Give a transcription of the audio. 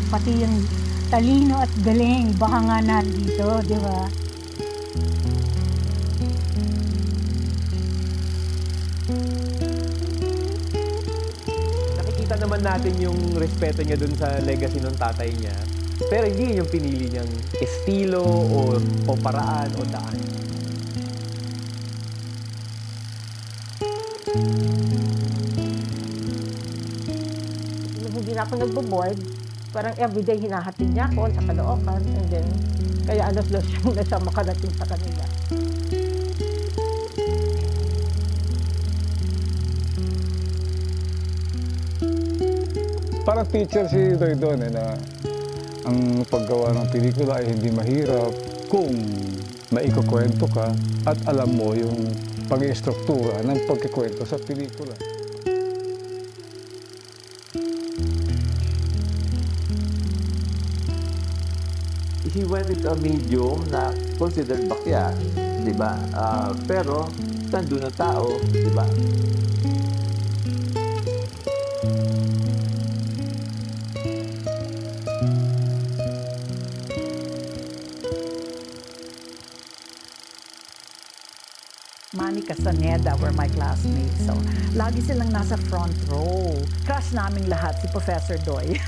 pati yung talino at galing, baka nga nandito, di ba? Nakikita naman natin yung respeto niya dun sa legacy ng tatay niya. Pero hindi yun yung pinili niyang estilo o paraan o daan. Nung hindi na ako nagbo-board, parang everyday hinahatid niya ako sa Caloocan, and then kaya alas-dos siyang nasa makarating sa kanila. Parang teacher si Doy doon na ang paggawa ng pelikula ay hindi mahirap kung maikukwento ka at alam mo yung pag-istruktura ng pagkikwento sa pelikula. He went into a medium na considered bakya, di ba? Pero nandun ang tao, di ba? Manny Castaneda were my classmates. So, lagi silang nasa front row. Crush naming lahat si Professor Doy.